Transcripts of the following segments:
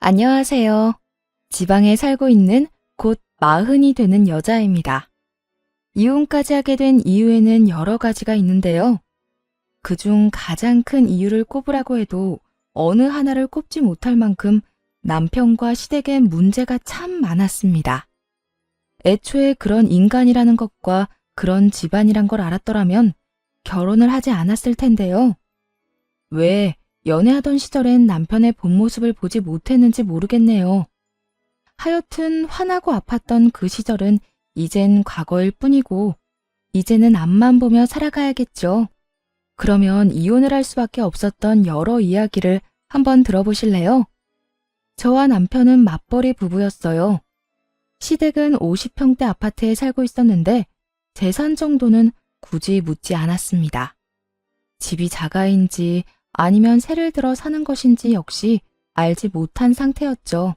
안녕하세요. 지방에 살고 있는 곧 40이 되는 여자입니다. 이혼까지 하게 된 이유에는 여러 가지가 있는데요. 그중 가장 큰 이유를 꼽으라고 해도 어느 하나를 꼽지 못할 만큼 남편과 시댁엔 문제가 참 많았습니다. 애초에 그런 인간이라는 것과 그런 집안이란 걸 알았더라면 결혼을 하지 않았을 텐데요. 왜 연애하던 시절엔 남편의 본 모습을 보지 못했는지 모르겠네요. 하여튼 화나고 아팠던 그 시절은 이젠 과거일 뿐이고 이제는 앞만 보며 살아가야겠죠. 그러면 이혼을 할 수밖에 없었던 여러 이야기를 한번 들어보실래요? 저와 남편은 맞벌이 부부였어요. 시댁은 50평대 아파트에 살고 있었는데 재산 정도는 굳이 묻지 않았습니다. 집이 자가인지 아니면 세를 들어 사는 것인지 역시 알지 못한 상태였죠.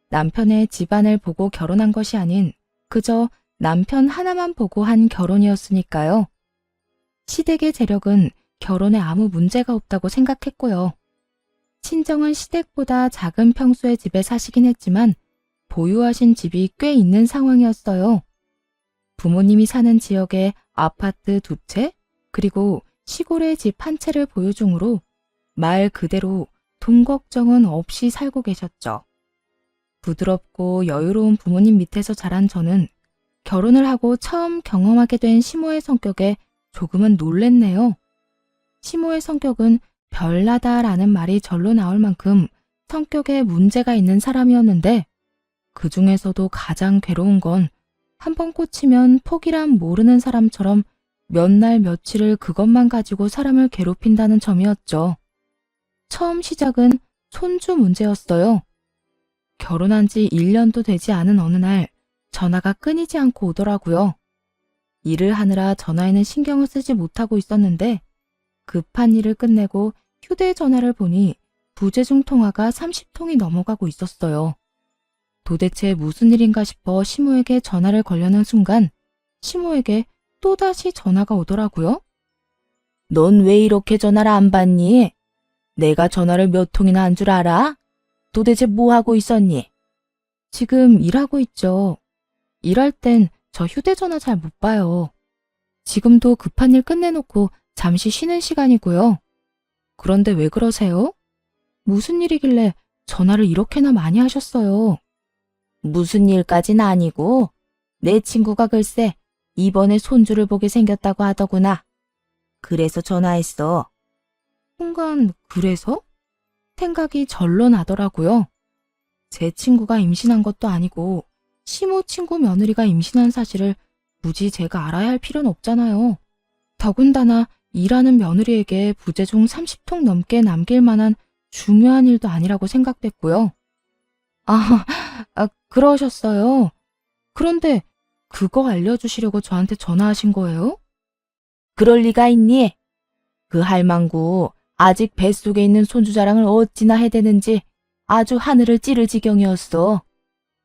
남편의 집안을 보고 결혼한 것이 아닌 그저 남편 하나만 보고 한 결혼이었으니까요. 시댁의 재력은 결혼에 아무 문제가 없다고 생각했고요. 친정은 시댁보다 작은 평수의 집에 사시긴 했지만 보유하신 집이 꽤 있는 상황이었어요. 부모님이 사는 지역에 아파트 2채, 그리고 시골의 집 한 채를 보유 중으로 말 그대로 돈 걱정은 없이 살고 계셨죠. 부드럽고 여유로운 부모님 밑에서 자란 저는 결혼을 하고 처음 경험하게 된 시모의 성격에 조금은 놀랬네요. 시모의 성격은 별나다라는 말이 절로 나올 만큼 성격에 문제가 있는 사람이었는데 그 중에서도 가장 괴로운 건 한 번 꽂히면 포기란 모르는 사람처럼 몇 날 며칠을 그것만 가지고 사람을 괴롭힌다는 점이었죠. 처음 시작은 손주 문제였어요. 결혼한 지 1년도 되지 않은 어느 날 전화가 끊이지 않고 오더라고요. 일을 하느라 전화에는 신경을 쓰지 못하고 있었는데 급한 일을 끝내고 휴대전화를 보니 부재중 통화가 30통이 넘어가고 있었어요. 도대체 무슨 일인가 싶어 시모에게 전화를 걸려는 순간 시모에게 또다시 전화가 오더라고요. 넌 왜 이렇게 전화를 안 받니? 내가 전화를 몇 통이나 한 줄 알아? 도대체 뭐 하고 있었니? 지금 일하고 있죠. 일할 땐 저 휴대전화 잘 못 봐요. 지금도 급한 일 끝내놓고 잠시 쉬는 시간이고요. 그런데 왜 그러세요? 무슨 일이길래 전화를 이렇게나 많이 하셨어요? 무슨 일까진 아니고 내 친구가 글쎄 이번에 손주를 보게 생겼다고 하더구나. 그래서 전화했어. 순간 그래서? 생각이 절로 나더라고요. 제 친구가 임신한 것도 아니고 시모 친구 며느리가 임신한 사실을 굳이 제가 알아야 할 필요는 없잖아요. 더군다나 일하는 며느리에게 부재중 30통 넘게 남길 만한 중요한 일도 아니라고 생각됐고요. 그러셨어요. 그런데 그거 알려주시려고 저한테 전화하신 거예요? 그럴 리가 있니? 그 할망구 아직 뱃속에 있는 손주 자랑을 어찌나 해대는지 아주 하늘을 찌를 지경이었어.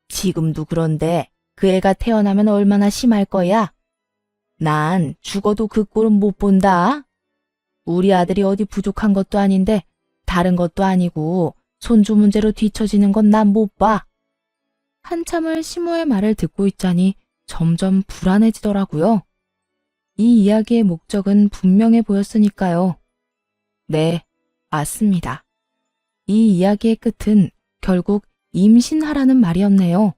지금도 그런데 그 애가 태어나면 얼마나 심할 거야? 난 죽어도 그 꼴은 못 본다. 우리 아들이 어디 부족한 것도 아닌데 다른 것도 아니고 손주 문제로 뒤처지는 건 난 못 봐. 한참을 시모의 말을 듣고 있자니 점점 불안해지더라고요. 이 이야기의 목적은 분명해 보였으니까요. 네, 맞습니다. 이 이야기의 끝은 결국 임신하라는 말이었네요.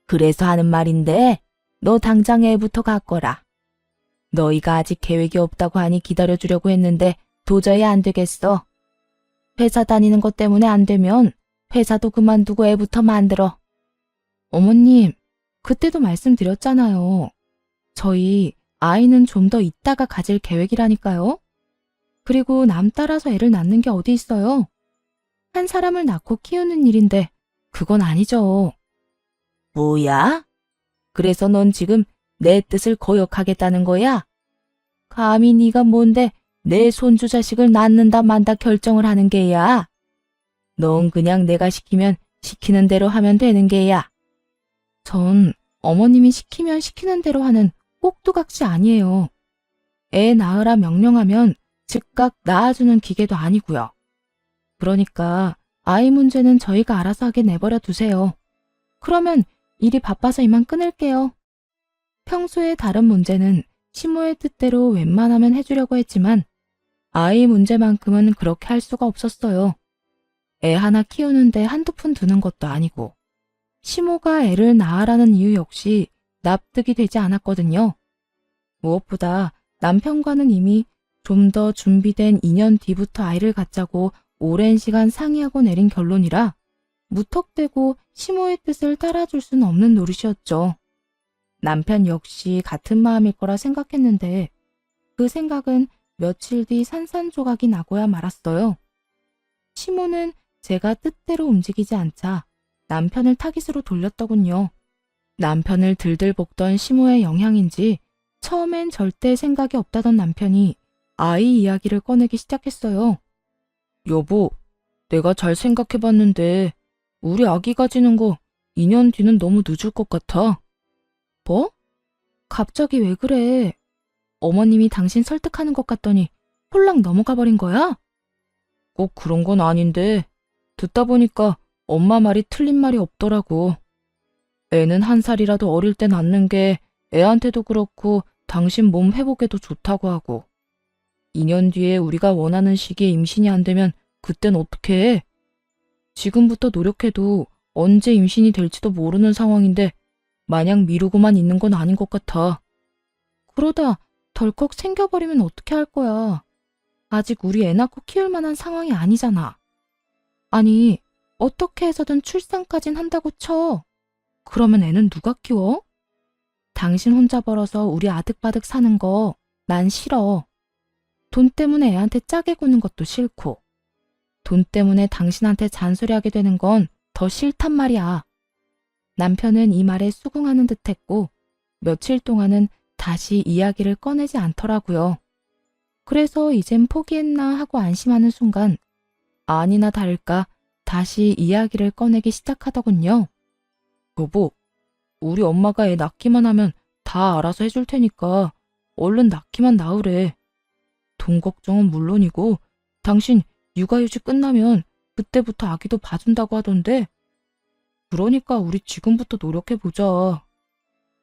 그래서 하는 말인데 너 당장 애부터 갖거라. 너희가 아직 계획이 없다고 하니 기다려주려고 했는데 도저히 안 되겠어. 회사 다니는 것 때문에 안 되면 회사도 그만두고 애부터 만들어. 어머님, 그때도 말씀드렸잖아요. 저희 아이는 좀 더 있다가 가질 계획이라니까요. 그리고 남 따라서 애를 낳는 게 어디 있어요? 한 사람을 낳고 키우는 일인데 그건 아니죠. 뭐야? 그래서 넌 지금 내 뜻을 거역하겠다는 거야? 감히 네가 뭔데 내 손주 자식을 낳는다 만다 결정을 하는 게야? 넌 그냥 내가 시키면 시키는 대로 하면 되는 게야. 전 어머님이 시키면 시키는 대로 하는 꼭두각시 아니에요. 애 낳으라 명령하면 즉각 낳아주는 기계도 아니고요. 그러니까 아이 문제는 저희가 알아서 하게 내버려 두세요. 그러면 일이 바빠서 이만 끊을게요. 평소에 다른 문제는 시모의 뜻대로 웬만하면 해주려고 했지만 아이 문제만큼은 그렇게 할 수가 없었어요. 애 하나 키우는데 한두 푼 드는 것도 아니고 시모가 애를 낳으라는 이유 역시 납득이 되지 않았거든요. 무엇보다 남편과는 이미 좀 더 준비된 2년 뒤부터 아이를 갖자고 오랜 시간 상의하고 내린 결론이라 무턱대고 시모의 뜻을 따라줄 수는 없는 노릇이었죠. 남편 역시 같은 마음일 거라 생각했는데 그 생각은 며칠 뒤 산산조각이 나고야 말았어요. 시모는 제가 뜻대로 움직이지 않자 남편을 타깃으로 돌렸더군요. 남편을 들들 볶던 시모의 영향인지 처음엔 절대 생각이 없다던 남편이 아이 이야기를 꺼내기 시작했어요. 여보, 내가 잘 생각해봤는데 우리 아기 가지는 거 2년 뒤는 너무 늦을 것 같아. 뭐? 갑자기 왜 그래? 어머님이 당신 설득하는 것 같더니 홀랑 넘어가 버린 거야? 꼭 그런 건 아닌데 듣다 보니까 엄마 말이 틀린 말이 없더라고. 애는 1살이라도 어릴 때 낳는 게 애한테도 그렇고 당신 몸 회복에도 좋다고 하고 2년 뒤에 우리가 원하는 시기에 임신이 안 되면 그땐 어떻게 해? 지금부터 노력해도 언제 임신이 될지도 모르는 상황인데 마냥 미루고만 있는 건 아닌 것 같아. 그러다 덜컥 생겨버리면 어떻게 할 거야? 아직 우리 애 낳고 키울 만한 상황이 아니잖아. 아니, 어떻게 해서든 출산까진 한다고 쳐. 그러면 애는 누가 키워? 당신 혼자 벌어서 우리 아득바득 사는 거 난 싫어. 돈 때문에 애한테 짜게 구는 것도 싫고 돈 때문에 당신한테 잔소리하게 되는 건 더 싫단 말이야. 남편은 이 말에 수긍하는 듯했고 며칠 동안은 다시 이야기를 꺼내지 않더라고요. 그래서 이젠 포기했나 하고 안심하는 순간 아니나 다를까 다시 이야기를 꺼내기 시작하더군요. 여보, 우리 엄마가 애 낳기만 하면 다 알아서 해줄 테니까 얼른 낳기만 낳으래. 돈 걱정은 물론이고 당신 육아휴직 끝나면 그때부터 아기도 봐준다고 하던데 그러니까 우리 지금부터 노력해보자.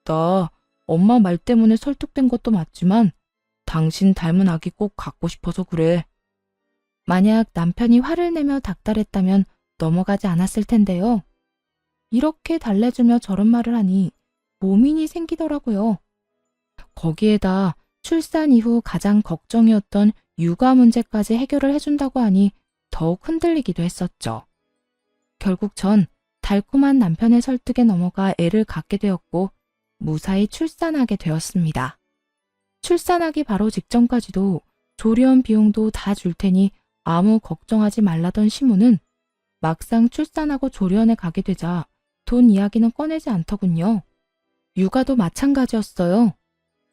나 엄마 말 때문에 설득된 것도 맞지만 당신 닮은 아기 꼭 갖고 싶어서 그래. 만약 남편이 화를 내며 닥달했다면 넘어가지 않았을 텐데요. 이렇게 달래주며 저런 말을 하니 고민이 생기더라고요. 거기에다 출산 이후 가장 걱정이었던 육아 문제까지 해결을 해준다고 하니 더욱 흔들리기도 했었죠. 결국 전 달콤한 남편의 설득에 넘어가 애를 갖게 되었고 무사히 출산하게 되었습니다. 출산하기 바로 직전까지도 조리원 비용도 다 줄 테니 아무 걱정하지 말라던 시무는 막상 출산하고 조리원에 가게 되자 돈 이야기는 꺼내지 않더군요. 육아도 마찬가지였어요.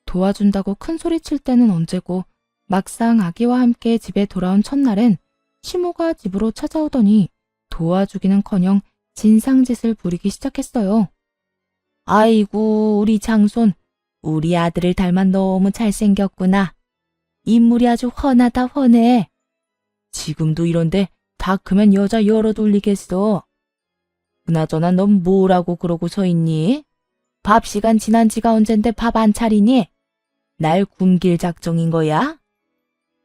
도와준다고 큰 소리 칠 때는 언제고 막상 아기와 함께 집에 돌아온 첫날엔 시모가 집으로 찾아오더니 도와주기는커녕 진상짓을 부리기 시작했어요. 아이고 우리 장손, 우리 아들을 닮아 너무 잘생겼구나. 인물이 아주 훤하다 훤해. 지금도 이런데 다 크면 여자 열어 돌리겠어. 그나저나 넌 뭐라고 그러고 서 있니? 밥 시간 지난 지가 언젠데 밥 안 차리니? 날 굶길 작정인 거야?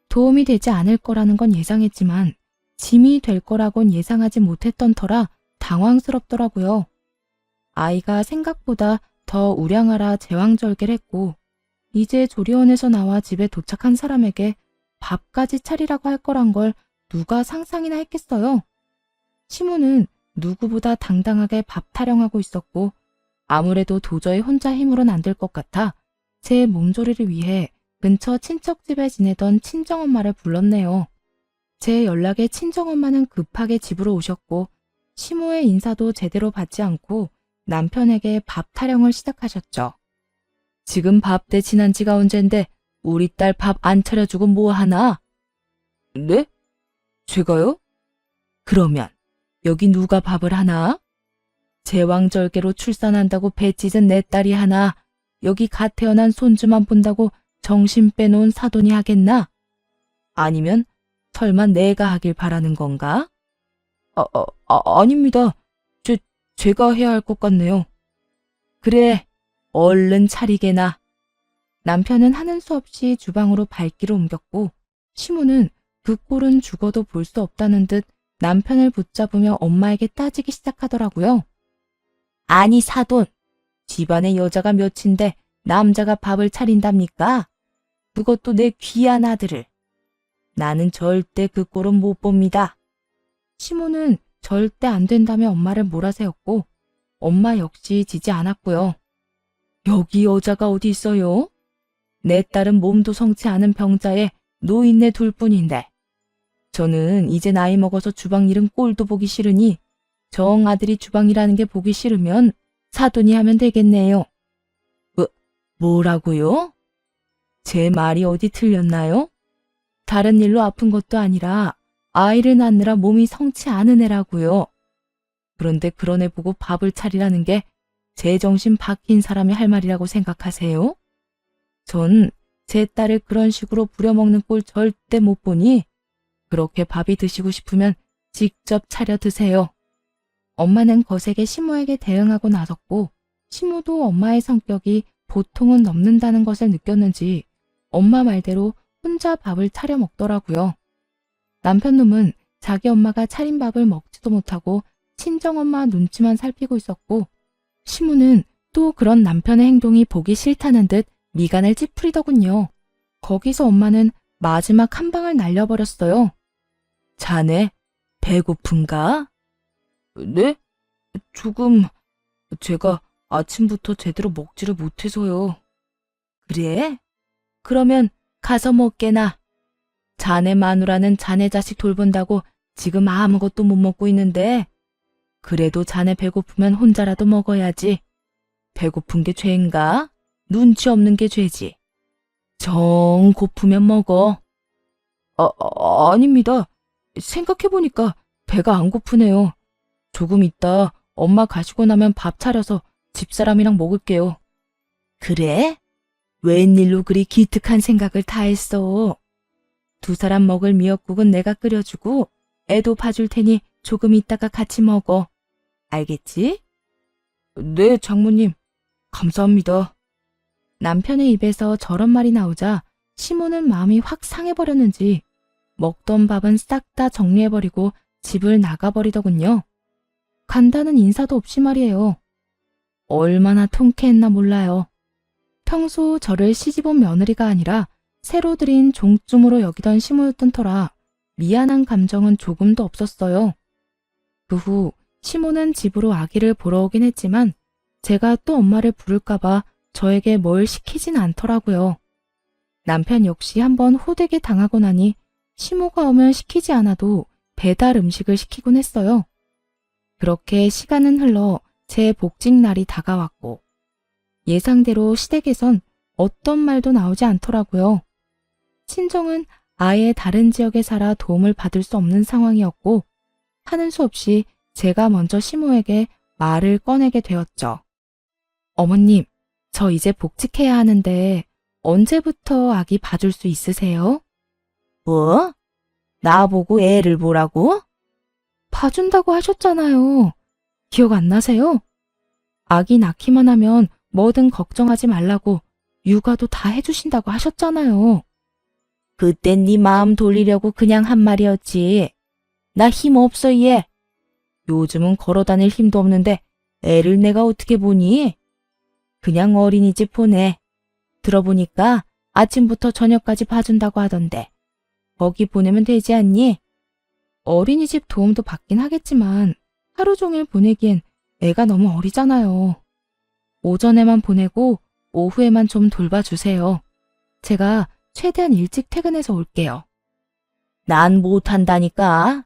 도움이 되지 않을 거라는 건 예상했지만 짐이 될 거라곤 예상하지 못했던 터라 당황스럽더라고요. 아이가 생각보다 더 우량하라 제왕절개했고 이제 조리원에서 나와 집에 도착한 사람에게 밥까지 차리라고 할 거란 걸 누가 상상이나 했겠어요. 시무는 누구보다 당당하게 밥 타령하고 있었고 아무래도 도저히 혼자 힘으로는 안 될 것 같아 제 몸조리를 위해 근처 친척집에 지내던 친정엄마를 불렀네요. 제 연락에 친정엄마는 급하게 집으로 오셨고 시모의 인사도 제대로 받지 않고 남편에게 밥 타령을 시작하셨죠. 지금 밥 대신한 지가 언젠데 우리 딸 밥 안 차려주고 뭐 하나? 네? 제가요? 그러면 여기 누가 밥을 하나? 제왕절개로 출산한다고 배 찢은 내 딸이 하나 여기 갓 태어난 손주만 본다고 정신 빼놓은 사돈이 하겠나? 아니면 설마 내가 하길 바라는 건가? 아닙니다. 제가 해야 할 것 같네요. 그래, 얼른 차리게나. 남편은 하는 수 없이 주방으로 발길을 옮겼고, 시모는 그 꼴은 죽어도 볼 수 없다는 듯 남편을 붙잡으며 엄마에게 따지기 시작하더라고요. 아니 사돈, 집안에 여자가 몇인데 남자가 밥을 차린답니까? 그것도 내 귀한 아들을. 나는 절대 그 꼴은 못 봅니다. 시모는 절대 안 된다며 엄마를 몰아세웠고 엄마 역시 지지 않았고요. 여기 여자가 어디 있어요? 내 딸은 몸도 성치 않은 병자에 노인네 둘뿐인데 저는 이제 나이 먹어서 주방 일은 꼴도 보기 싫으니 정 아들이 주방이라는 게 보기 싫으면 사돈이 하면 되겠네요. 뭐라고요? 제 말이 어디 틀렸나요? 다른 일로 아픈 것도 아니라 아이를 낳느라 몸이 성치 않은 애라고요. 그런데 그런 애 보고 밥을 차리라는 게 제 정신 박힌 사람이 할 말이라고 생각하세요? 전 제 딸을 그런 식으로 부려먹는 꼴 절대 못 보니 그렇게 밥이 드시고 싶으면 직접 차려 드세요. 엄마는 거세게 시모에게 대응하고 나섰고 시모도 엄마의 성격이 보통은 넘는다는 것을 느꼈는지 엄마 말대로 혼자 밥을 차려 먹더라고요. 남편놈은 자기 엄마가 차린 밥을 먹지도 못하고 친정엄마 눈치만 살피고 있었고 시모는 또 그런 남편의 행동이 보기 싫다는 듯 미간을 찌푸리더군요. 거기서 엄마는 마지막 한 방을 날려버렸어요. 자네, 배고픈가? 네? 조금, 제가 아침부터 제대로 먹지를 못해서요. 그래? 그러면 가서 먹게나. 자네 마누라는 자네 자식 돌본다고 지금 아무것도 못 먹고 있는데 그래도 자네 배고프면 혼자라도 먹어야지. 배고픈 게 죄인가? 눈치 없는 게 죄지. 정 고프면 먹어. 아닙니다. 생각해보니까 배가 안 고프네요. 조금 있다 엄마 가시고 나면 밥 차려서 집사람이랑 먹을게요. 그래? 웬일로 그리 기특한 생각을 다 했어? 두 사람 먹을 미역국은 내가 끓여주고 애도 봐줄 테니 조금 있다가 같이 먹어. 알겠지? 네, 장모님. 감사합니다. 남편의 입에서 저런 말이 나오자 시모는 마음이 확 상해버렸는지 먹던 밥은 싹 다 정리해버리고 집을 나가버리더군요. 간다는 인사도 없이 말이에요. 얼마나 통쾌했나 몰라요. 평소 저를 시집온 며느리가 아니라 새로 들인 종쯤으로 여기던 시모였던 터라 미안한 감정은 조금도 없었어요. 그 후 시모는 집으로 아기를 보러 오긴 했지만 제가 또 엄마를 부를까봐 저에게 뭘 시키진 않더라고요. 남편 역시 한번 호되게 당하고 나니 시모가 오면 시키지 않아도 배달 음식을 시키곤 했어요. 그렇게 시간은 흘러 제 복직 날이 다가왔고 예상대로 시댁에선 어떤 말도 나오지 않더라고요. 친정은 아예 다른 지역에 살아 도움을 받을 수 없는 상황이었고 하는 수 없이 제가 먼저 시모에게 말을 꺼내게 되었죠. 어머님, 저 이제 복직해야 하는데 언제부터 아기 봐줄 수 있으세요? 뭐? 나보고 애를 보라고? 봐준다고 하셨잖아요. 기억 안 나세요? 아기 낳기만 하면 뭐든 걱정하지 말라고 육아도 다 해주신다고 하셨잖아요. 그땐 네 마음 돌리려고 그냥 한 말이었지. 나 힘 없어 얘. 요즘은 걸어다닐 힘도 없는데 애를 내가 어떻게 보니? 그냥 어린이집 보내. 들어보니까 아침부터 저녁까지 봐준다고 하던데. 거기 보내면 되지 않니? 어린이집 도움도 받긴 하겠지만 하루 종일 보내기엔 애가 너무 어리잖아요. 오전에만 보내고 오후에만 좀 돌봐주세요. 제가 최대한 일찍 퇴근해서 올게요. 난 못한다니까.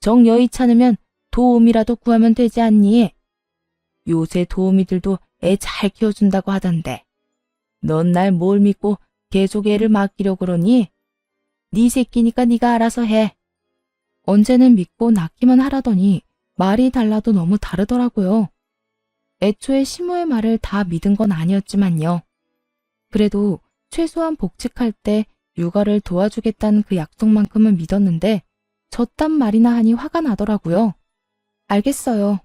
정 여의찮으면 도움이라도 구하면 되지 않니? 요새 도우미들도 애 잘 키워준다고 하던데. 넌 날 뭘 믿고 계속 애를 맡기려고 그러니? 네 새끼니까 네가 알아서 해. 언제는 믿고 낳기만 하라더니 말이 달라도 너무 다르더라고요. 애초에 시모의 말을 다 믿은 건 아니었지만요. 그래도 최소한 복직할 때 육아를 도와주겠다는 그 약속만큼은 믿었는데 저딴 말이나 하니 화가 나더라고요. 알겠어요.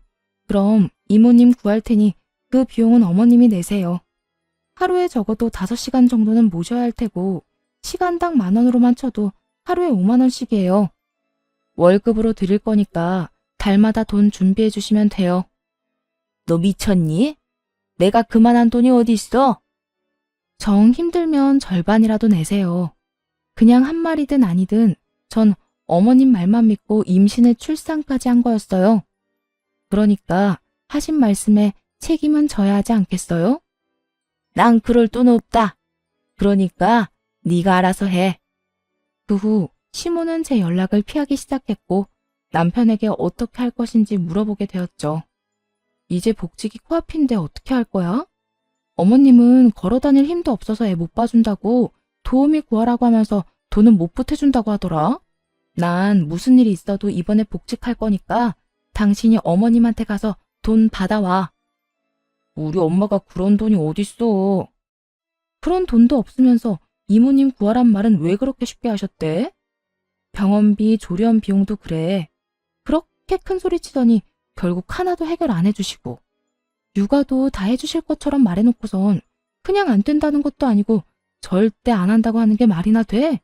그럼 이모님 구할 테니 그 비용은 어머님이 내세요. 하루에 적어도 5시간 정도는 모셔야 할 테고 시간당 10,000원으로만 쳐도 하루에 50,000원씩이에요. 월급으로 드릴 거니까 달마다 돈 준비해 주시면 돼요. 너 미쳤니? 내가 그만한 돈이 어디 있어? 정 힘들면 절반이라도 내세요. 그냥 한 마리든 아니든 전 어머님 말만 믿고 임신에 출산까지 한 거였어요. 그러니까 하신 말씀에 책임은 져야 하지 않겠어요? 난 그럴 돈 없다. 그러니까 네가 알아서 해. 그 후 시모는 제 연락을 피하기 시작했고 남편에게 어떻게 할 것인지 물어보게 되었죠. 이제 복직이 코앞인데 어떻게 할 거야? 어머님은 걸어다닐 힘도 없어서 애 못 봐준다고 도우미 구하라고 하면서 돈은 못 보태준다고 하더라. 난 무슨 일이 있어도 이번에 복직할 거니까 당신이 어머님한테 가서 돈 받아와. 우리 엄마가 그런 돈이 어딨어. 그런 돈도 없으면서 이모님 구하란 말은 왜 그렇게 쉽게 하셨대? 병원비, 조련 비용도 그래. 그렇게 큰 소리 치더니 결국 하나도 해결 안 해주시고 육아도 다 해주실 것처럼 말해놓고선 그냥 안 된다는 것도 아니고 절대 안 한다고 하는 게 말이나 돼?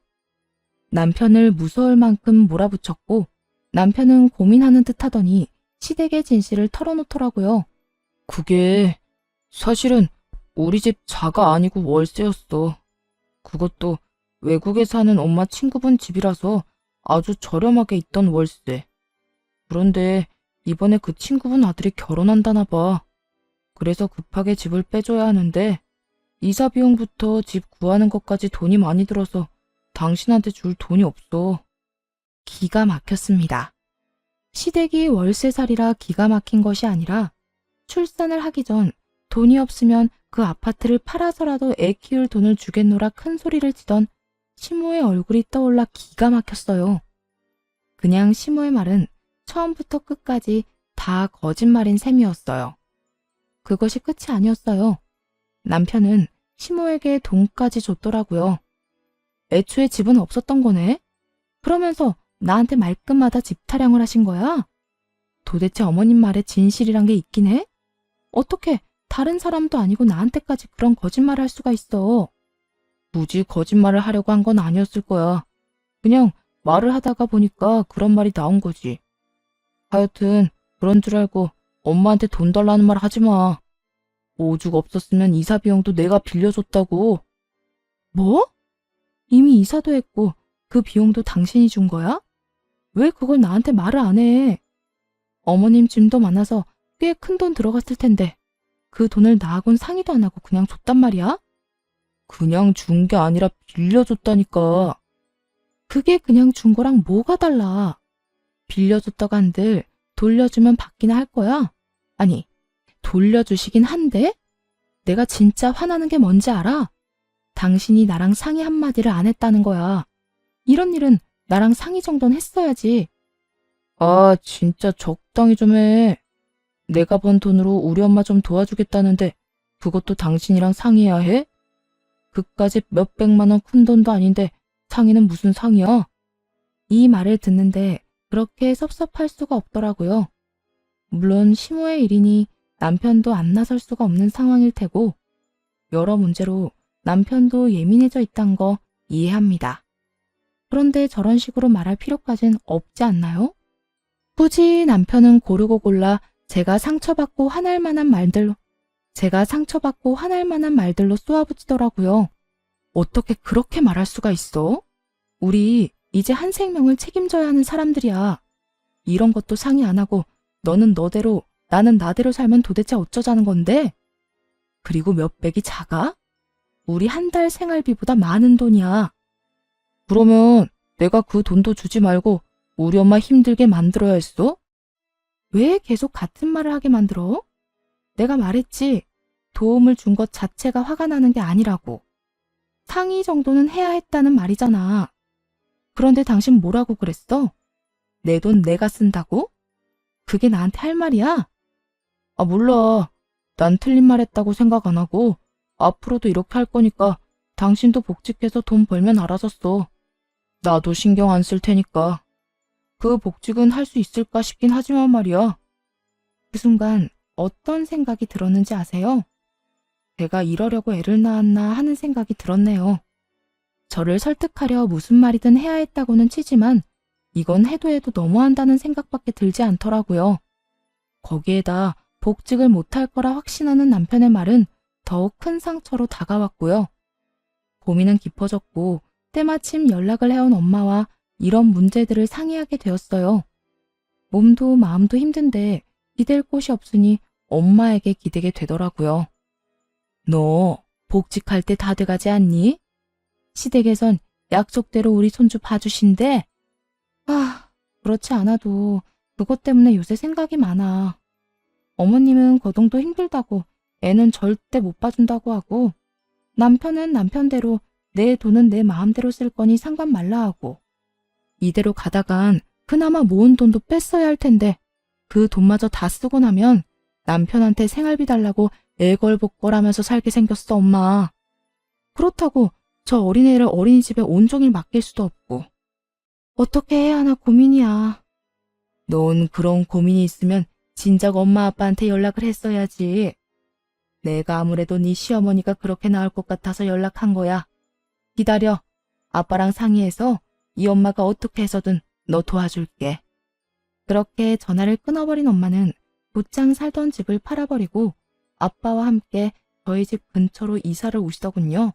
남편을 무서울 만큼 몰아붙였고 남편은 고민하는 듯 하더니 시댁의 진실을 털어놓더라고요. 그게 사실은 우리 집 자가 아니고 월세였어. 그것도 외국에 사는 엄마 친구분 집이라서 아주 저렴하게 있던 월세. 그런데 이번에 그 친구분 아들이 결혼한다나 봐. 그래서 급하게 집을 빼줘야 하는데 이사 비용부터 집 구하는 것까지 돈이 많이 들어서 당신한테 줄 돈이 없어. 기가 막혔습니다. 시댁이 월세살이라 기가 막힌 것이 아니라 출산을 하기 전 돈이 없으면 그 아파트를 팔아서라도 애 키울 돈을 주겠노라 큰 소리를 치던 시모의 얼굴이 떠올라 기가 막혔어요. 그냥 시모의 말은 처음부터 끝까지 다 거짓말인 셈이었어요. 그것이 끝이 아니었어요. 남편은 시모에게 돈까지 줬더라고요. 애초에 집은 없었던 거네? 그러면서 나한테 말끝마다 집 타령을 하신 거야? 도대체 어머님 말에 진실이란 게 있긴 해? 어떻게 다른 사람도 아니고 나한테까지 그런 거짓말을 할 수가 있어? 굳이 거짓말을 하려고 한 건 아니었을 거야. 그냥 말을 하다가 보니까 그런 말이 나온 거지. 하여튼 그런 줄 알고 엄마한테 돈 달라는 말 하지 마. 오죽 없었으면 이사 비용도 내가 빌려줬다고. 뭐? 이미 이사도 했고 그 비용도 당신이 준 거야? 왜 그걸 나한테 말을 안 해? 어머님 짐도 많아서 꽤 큰 돈 들어갔을 텐데 그 돈을 나하고는 상의도 안 하고 그냥 줬단 말이야? 그냥 준 게 아니라 빌려줬다니까. 그게 그냥 준 거랑 뭐가 달라? 빌려줬다고 한들 돌려주면 받기나 할 거야? 아니, 돌려주시긴 한데? 내가 진짜 화나는 게 뭔지 알아? 당신이 나랑 상의 한마디를 안 했다는 거야. 이런 일은 나랑 상의 정도는 했어야지. 아, 진짜 적당히 좀 해. 내가 번 돈으로 우리 엄마 좀 도와주겠다는데 그것도 당신이랑 상의해야 해? 그까짓 몇백만 원 큰 돈도 아닌데 상의는 무슨 상의야? 이 말을 듣는데 그렇게 섭섭할 수가 없더라고요. 물론 시모의 일이니 남편도 안 나설 수가 없는 상황일 테고 여러 문제로 남편도 예민해져 있단 거 이해합니다. 그런데 저런 식으로 말할 필요까진 없지 않나요? 굳이 남편은 고르고 골라 제가 상처받고 화날 만한 말들로 쏘아붙이더라고요. 어떻게 그렇게 말할 수가 있어? 우리 이제 한 생명을 책임져야 하는 사람들이야. 이런 것도 상의 안 하고 너는 너대로 나는 나대로 살면 도대체 어쩌자는 건데? 그리고 몇백이 작아? 우리 한 달 생활비보다 많은 돈이야. 그러면 내가 그 돈도 주지 말고 우리 엄마 힘들게 만들어야 했어? 왜 계속 같은 말을 하게 만들어? 내가 말했지. 도움을 준 것 자체가 화가 나는 게 아니라고. 상의 정도는 해야 했다는 말이잖아. 그런데 당신 뭐라고 그랬어? 내 돈 내가 쓴다고? 그게 나한테 할 말이야? 아, 몰라. 난 틀린 말 했다고 생각 안 하고 앞으로도 이렇게 할 거니까 당신도 복직해서 돈 벌면 알아서 써. 나도 신경 안 쓸 테니까. 그 복직은 할 수 있을까 싶긴 하지만 말이야. 그 순간 어떤 생각이 들었는지 아세요? 제가 이러려고 애를 낳았나 하는 생각이 들었네요. 저를 설득하려 무슨 말이든 해야 했다고는 치지만 이건 해도 해도 너무한다는 생각밖에 들지 않더라고요. 거기에다 복직을 못할 거라 확신하는 남편의 말은 더욱 큰 상처로 다가왔고요. 고민은 깊어졌고 때마침 연락을 해온 엄마와 이런 문제들을 상의하게 되었어요. 몸도 마음도 힘든데 기댈 곳이 없으니 엄마에게 기대게 되더라고요. 너 복직할 때 다 돼가지 않니? 시댁에선 약속대로 우리 손주 봐주신대. 그렇지 않아도 그것 때문에 요새 생각이 많아. 어머님은 거동도 힘들다고 애는 절대 못 봐준다고 하고 남편은 남편대로 내 돈은 내 마음대로 쓸 거니 상관 말라 하고 이대로 가다간 그나마 모은 돈도 뺐어야 할 텐데 그 돈마저 다 쓰고 나면 남편한테 생활비 달라고 애걸복걸하면서 살게 생겼어, 엄마. 그렇다고 저 어린애를 어린이집에 온종일 맡길 수도 없고 어떻게 해야 하나 고민이야. 넌 그런 고민이 있으면 진작 엄마 아빠한테 연락을 했어야지. 내가 아무래도 네 시어머니가 그렇게 나올 것 같아서 연락한 거야. 기다려. 아빠랑 상의해서 이 엄마가 어떻게 해서든 너 도와줄게. 그렇게 전화를 끊어버린 엄마는 곧장 살던 집을 팔아버리고 아빠와 함께 저희 집 근처로 이사를 오시더군요.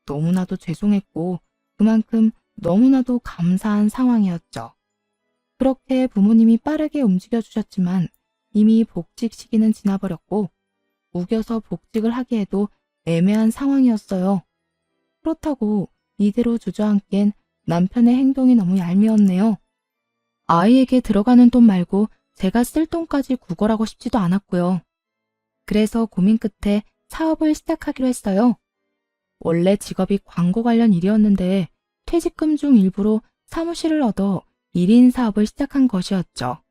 너무나도 죄송했고 그만큼 너무나도 감사한 상황이었죠. 그렇게 부모님이 빠르게 움직여주셨지만 이미 복직 시기는 지나버렸고 우겨서 복직을 하기에도 애매한 상황이었어요. 그렇다고 이대로 주저앉기엔 남편의 행동이 너무 얄미웠네요. 아이에게 들어가는 돈 말고 제가 쓸 돈까지 구걸하고 싶지도 않았고요. 그래서 고민 끝에 사업을 시작하기로 했어요. 원래 직업이 광고 관련 일이었는데 퇴직금 중 일부로 사무실을 얻어 1인 사업을 시작한 것이었죠.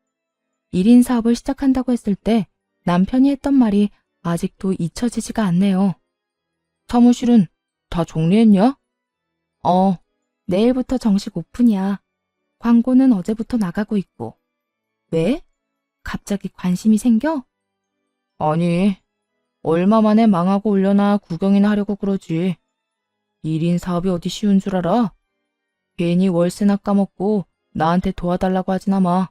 1인 사업을 시작한다고 했을 때 남편이 했던 말이 아직도 잊혀지지가 않네요. 사무실은 다 정리했냐? 내일부터 정식 오픈이야. 광고는 어제부터 나가고 있고. 왜? 갑자기 관심이 생겨? 아니, 얼마 만에 망하고 올려나 구경이나 하려고 그러지. 1인 사업이 어디 쉬운 줄 알아? 괜히 월세나 까먹고 나한테 도와달라고 하지나 마.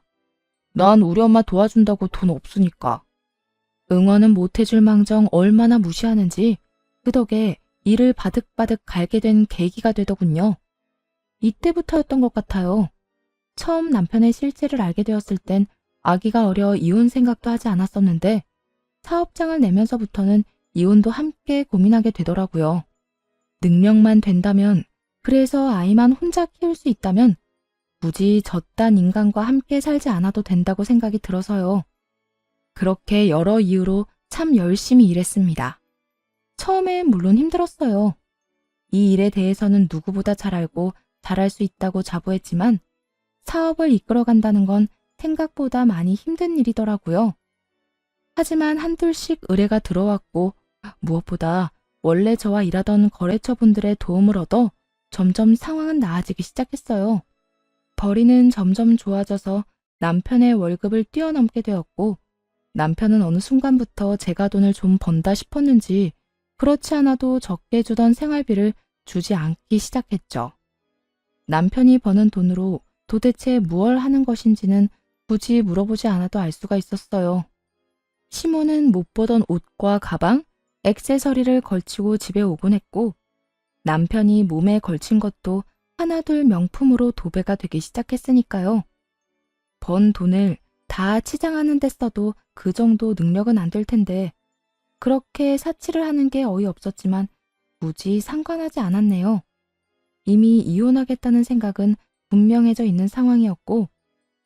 난 우리 엄마 도와준다고 돈 없으니까. 응원은 못해줄 망정 얼마나 무시하는지 그 덕에 일을 바득바득 갈게 된 계기가 되더군요. 이때부터였던 것 같아요. 처음 남편의 실체를 알게 되었을 땐 아기가 어려 이혼 생각도 하지 않았었는데 사업장을 내면서부터는 이혼도 함께 고민하게 되더라고요. 능력만 된다면, 그래서 아이만 혼자 키울 수 있다면 굳이 저딴 인간과 함께 살지 않아도 된다고 생각이 들어서요. 그렇게 여러 이유로 참 열심히 일했습니다. 처음엔 물론 힘들었어요. 이 일에 대해서는 누구보다 잘 알고 잘할 수 있다고 자부했지만 사업을 이끌어간다는 건 생각보다 많이 힘든 일이더라고요. 하지만 한둘씩 의뢰가 들어왔고 무엇보다 원래 저와 일하던 거래처분들의 도움을 얻어 점점 상황은 나아지기 시작했어요. 벌이는 점점 좋아져서 남편의 월급을 뛰어넘게 되었고 남편은 어느 순간부터 제가 돈을 좀 번다 싶었는지 그렇지 않아도 적게 주던 생활비를 주지 않기 시작했죠. 남편이 버는 돈으로 도대체 무얼 하는 것인지는 굳이 물어보지 않아도 알 수가 있었어요. 시모는 못 보던 옷과 가방, 액세서리를 걸치고 집에 오곤 했고 남편이 몸에 걸친 것도 하나둘 명품으로 도배가 되기 시작했으니까요. 번 돈을 다 치장하는 데 써도 그 정도 능력은 안 될 텐데 그렇게 사치를 하는 게 어이없었지만 굳이 상관하지 않았네요. 이미 이혼하겠다는 생각은 분명해져 있는 상황이었고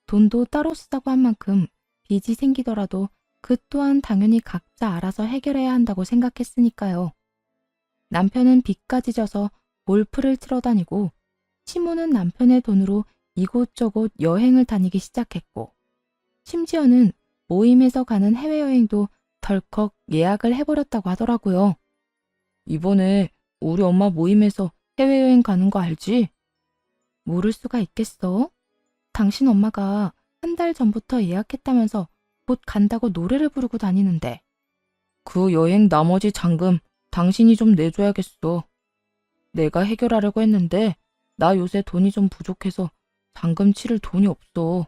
돈도 따로 쓰자고 한 만큼 빚이 생기더라도 그 또한 당연히 각자 알아서 해결해야 한다고 생각했으니까요. 남편은 빚까지 져서 골프를 치러 다니고 시모는 남편의 돈으로 이곳저곳 여행을 다니기 시작했고 심지어는 모임에서 가는 해외여행도 덜컥 예약을 해버렸다고 하더라고요. 이번에 우리 엄마 모임에서 해외여행 가는 거 알지? 모를 수가 있겠어? 당신 엄마가 한 달 전부터 예약했다면서 곧 간다고 노래를 부르고 다니는데. 그 여행 나머지 잔금 당신이 좀 내줘야겠어. 내가 해결하려고 했는데 나 요새 돈이 좀 부족해서 잔금 치를 돈이 없어.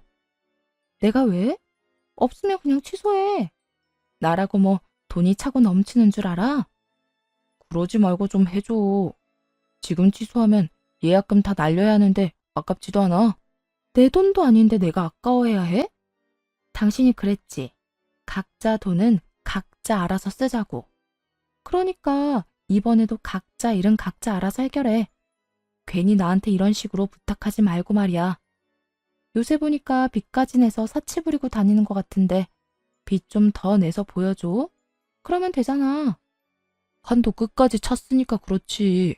내가 왜? 없으면 그냥 취소해. 나라고 뭐 돈이 차고 넘치는 줄 알아? 그러지 말고 좀 해줘. 지금 취소하면 예약금 다 날려야 하는데 아깝지도 않아. 내 돈도 아닌데 내가 아까워해야 해? 당신이 그랬지. 각자 돈은 각자 알아서 쓰자고. 그러니까 이번에도 각자 일은 각자 알아서 해결해. 괜히 나한테 이런 식으로 부탁하지 말고 말이야. 요새 보니까 빚까지 내서 사치 부리고 다니는 것 같은데 빚 좀 더 내서 보여줘. 그러면 되잖아. 한도 끝까지 찼으니까 그렇지.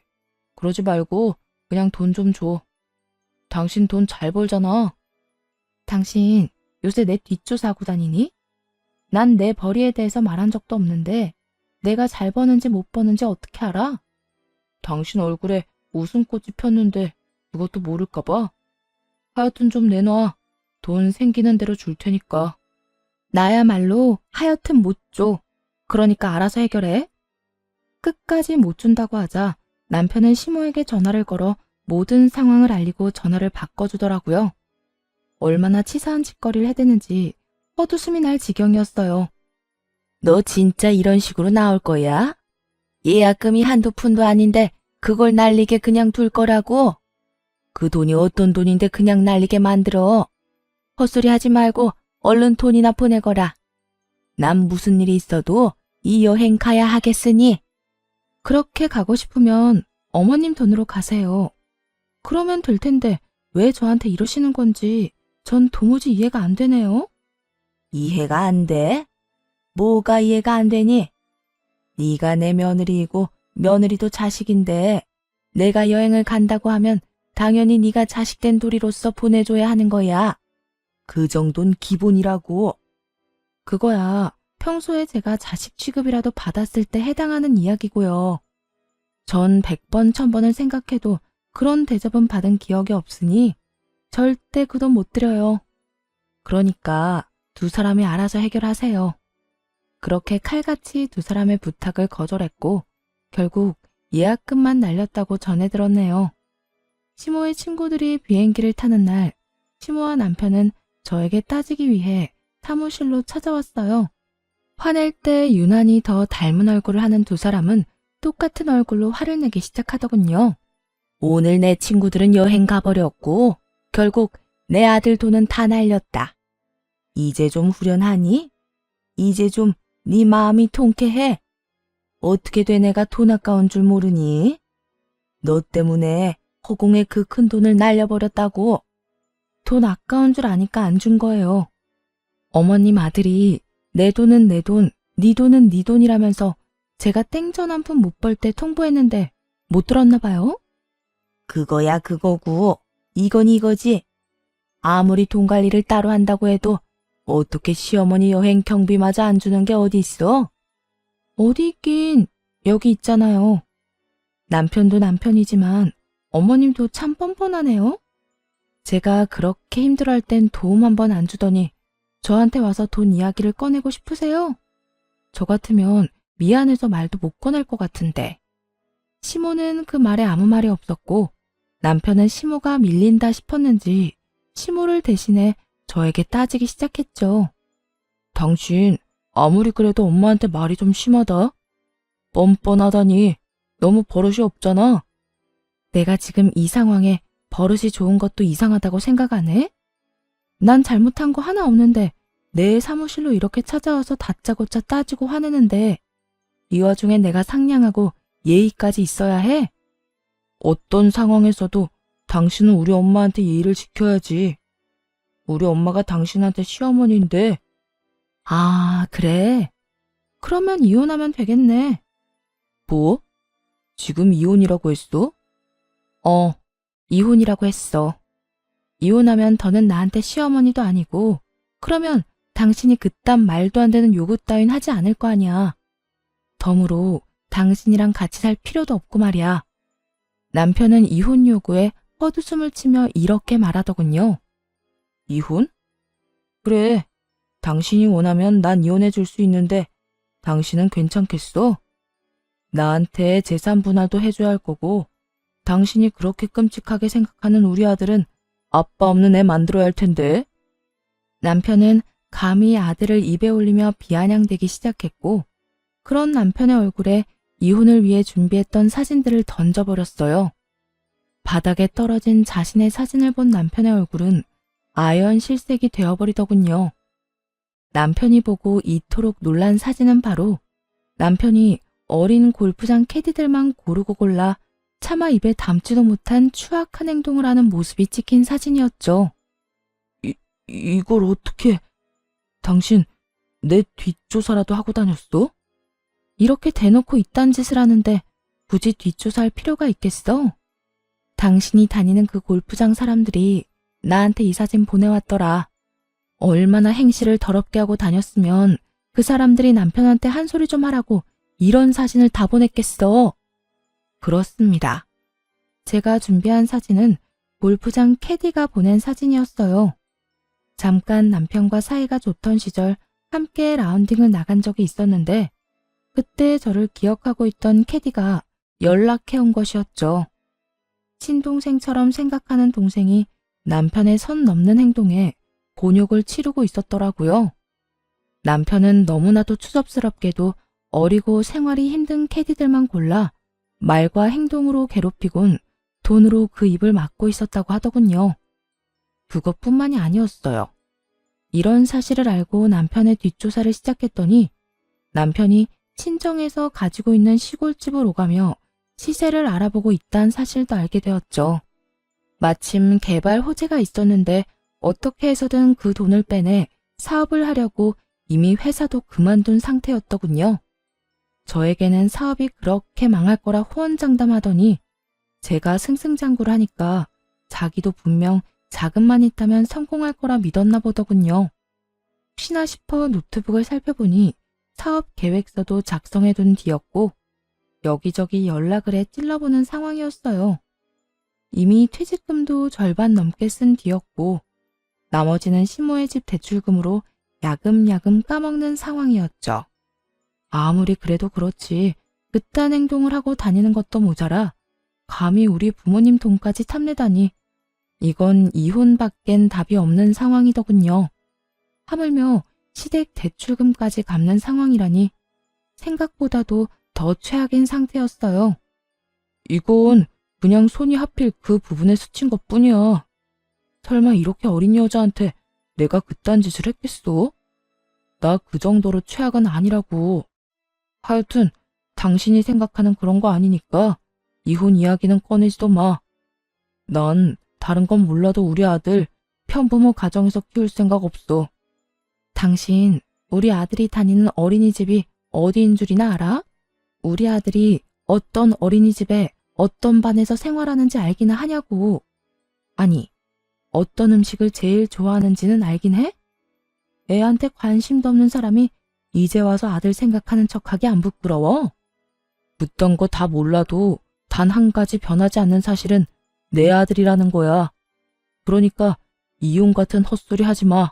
그러지 말고 그냥 돈 좀 줘. 당신 돈 잘 벌잖아. 당신 요새 내 뒷조사하고 다니니? 난 내 벌이에 대해서 말한 적도 없는데 내가 잘 버는지 못 버는지 어떻게 알아? 당신 얼굴에 웃음꽃이 폈는데 그것도 모를까 봐. 하여튼 좀 내놔. 돈 생기는 대로 줄 테니까. 나야말로 하여튼 못 줘. 그러니까 알아서 해결해. 끝까지 못 준다고 하자 남편은 시모에게 전화를 걸어 모든 상황을 알리고 전화를 바꿔주더라고요. 얼마나 치사한 짓거리를 해대는지 헛웃음이 날 지경이었어요. 너 진짜 이런 식으로 나올 거야? 예약금이 한두 푼도 아닌데 그걸 날리게 그냥 둘 거라고? 그 돈이 어떤 돈인데 그냥 날리게 만들어. 헛소리 하지 말고 얼른 돈이나 보내거라. 난 무슨 일이 있어도 이 여행 가야 하겠으니. 그렇게 가고 싶으면 어머님 돈으로 가세요. 그러면 될 텐데 왜 저한테 이러시는 건지 전 도무지 이해가 안 되네요. 이해가 안 돼? 뭐가 이해가 안 되니? 네가 내 며느리이고 며느리도 자식인데 내가 여행을 간다고 하면 당연히 네가 자식된 도리로서 보내줘야 하는 거야. 그 정도는 기본이라고. 그거야 평소에 제가 자식 취급이라도 받았을 때 해당하는 이야기고요. 전 100번 1000번을 생각해도 그런 대접은 받은 기억이 없으니 절대 그 돈 못 드려요. 그러니까 두 사람이 알아서 해결하세요. 그렇게 칼같이 두 사람의 부탁을 거절했고 결국 예약금만 날렸다고 전해 들었네요. 시모의 친구들이 비행기를 타는 날 시모와 남편은 저에게 따지기 위해 사무실로 찾아왔어요. 화낼 때 유난히 더 닮은 얼굴을 하는 두 사람은 똑같은 얼굴로 화를 내기 시작하더군요. 오늘 내 친구들은 여행 가버렸고 결국 내 아들 돈은 다 날렸다. 이제 좀 후련하니? 이제 좀 네 마음이 통쾌해? 어떻게 돼 내가 돈 아까운 줄 모르니? 너 때문에 허공에 그 큰 돈을 날려버렸다고. 돈 아까운 줄 아니까 안 준 거예요. 어머님 아들이 내 돈은 내 돈, 네 돈은 네 돈이라면서 제가 땡전 한 푼 못 벌 때 통보했는데 못 들었나 봐요? 그거야 그거고 이건 이거지. 아무리 돈 관리를 따로 한다고 해도 어떻게 시어머니 여행 경비마저 안 주는 게 어디 있어? 어디 있긴 여기 있잖아요. 남편도 남편이지만 어머님도 참 뻔뻔하네요. 제가 그렇게 힘들어할 땐 도움 한 번 안 주더니 저한테 와서 돈 이야기를 꺼내고 싶으세요? 저 같으면 미안해서 말도 못 꺼낼 것 같은데. 시모는 그 말에 아무 말이 없었고 남편은 시모가 밀린다 싶었는지 시모를 대신해 저에게 따지기 시작했죠. 당신 아무리 그래도 엄마한테 말이 좀 심하다. 뻔뻔하다니 너무 버릇이 없잖아. 내가 지금 이 상황에 버릇이 좋은 것도 이상하다고 생각 안 해? 난 잘못한 거 하나 없는데 내 사무실로 이렇게 찾아와서 다짜고짜 따지고 화내는데 이 와중에 내가 상냥하고 예의까지 있어야 해? 어떤 상황에서도 당신은 우리 엄마한테 예의를 지켜야지. 우리 엄마가 당신한테 시어머니인데. 아, 그래? 그러면 이혼하면 되겠네. 뭐? 지금 이혼이라고 했어? 이혼이라고 했어. 이혼하면 더는 나한테 시어머니도 아니고 그러면 당신이 그딴 말도 안 되는 요구 따윈 하지 않을 거 아니야. 덤으로 당신이랑 같이 살 필요도 없고 말이야. 남편은 이혼 요구에 헛웃음을 치며 이렇게 말하더군요. 이혼? 그래. 당신이 원하면 난 이혼해 줄 수 있는데 당신은 괜찮겠어? 나한테 재산 분할도 해줘야 할 거고 당신이 그렇게 끔찍하게 생각하는 우리 아들은 아빠 없는 애 만들어야 할 텐데. 남편은 감히 아들을 입에 올리며 비아냥대기 시작했고 그런 남편의 얼굴에 이혼을 위해 준비했던 사진들을 던져버렸어요. 바닥에 떨어진 자신의 사진을 본 남편의 얼굴은 아연 실색이 되어버리더군요. 남편이 보고 이토록 놀란 사진은 바로 남편이 어린 골프장 캐디들만 고르고 골라 차마 입에 담지도 못한 추악한 행동을 하는 모습이 찍힌 사진이었죠. 이걸 어떻게... 당신 내 뒷조사라도 하고 다녔어? 이렇게 대놓고 이딴 짓을 하는데 굳이 뒷조사할 필요가 있겠어? 당신이 다니는 그 골프장 사람들이 나한테 이 사진 보내왔더라. 얼마나 행실을 더럽게 하고 다녔으면 그 사람들이 남편한테 한 소리 좀 하라고 이런 사진을 다 보냈겠어. 그렇습니다. 제가 준비한 사진은 골프장 캐디가 보낸 사진이었어요. 잠깐 남편과 사이가 좋던 시절 함께 라운딩을 나간 적이 있었는데 그때 저를 기억하고 있던 캐디가 연락해온 것이었죠. 친동생처럼 생각하는 동생이 남편의 선 넘는 행동에 곤욕을 치르고 있었더라고요. 남편은 너무나도 추접스럽게도 어리고 생활이 힘든 캐디들만 골라 말과 행동으로 괴롭히곤 돈으로 그 입을 막고 있었다고 하더군요. 그것뿐만이 아니었어요. 이런 사실을 알고 남편의 뒷조사를 시작했더니 남편이 친정에서 가지고 있는 시골집을 오가며 시세를 알아보고 있다는 사실도 알게 되었죠. 마침 개발 호재가 있었는데 어떻게 해서든 그 돈을 빼내 사업을 하려고 이미 회사도 그만둔 상태였더군요. 저에게는 사업이 그렇게 망할 거라 호언장담하더니 제가 승승장구를 하니까 자기도 분명 자금만 있다면 성공할 거라 믿었나 보더군요. 혹시나 싶어 노트북을 살펴보니 사업 계획서도 작성해둔 뒤였고 여기저기 연락을 해 찔러보는 상황이었어요. 이미 퇴직금도 절반 넘게 쓴 뒤였고 나머지는 시모의 집 대출금으로 야금야금 까먹는 상황이었죠. 아무리 그래도 그렇지 그딴 행동을 하고 다니는 것도 모자라 감히 우리 부모님 돈까지 탐내다니 이건 이혼밖엔 답이 없는 상황이더군요. 하물며 시댁 대출금까지 갚는 상황이라니 생각보다도 더 최악인 상태였어요. 이건 그냥 손이 하필 그 부분에 스친 것뿐이야. 설마 이렇게 어린 여자한테 내가 그딴 짓을 했겠어? 나 그 정도로 최악은 아니라고. 하여튼 당신이 생각하는 그런 거 아니니까 이혼 이야기는 꺼내지도 마. 난 다른 건 몰라도 우리 아들 편부모 가정에서 키울 생각 없어. 당신 우리 아들이 다니는 어린이집이 어디인 줄이나 알아? 우리 아들이 어떤 어린이집에 어떤 반에서 생활하는지 알기나 하냐고. 아니, 어떤 음식을 제일 좋아하는지는 알긴 해? 애한테 관심도 없는 사람이 이제 와서 아들 생각하는 척하기 안 부끄러워? 그딴 거 다 몰라도 단 한 가지 변하지 않는 사실은 내 아들이라는 거야. 그러니까 이혼 같은 헛소리 하지 마.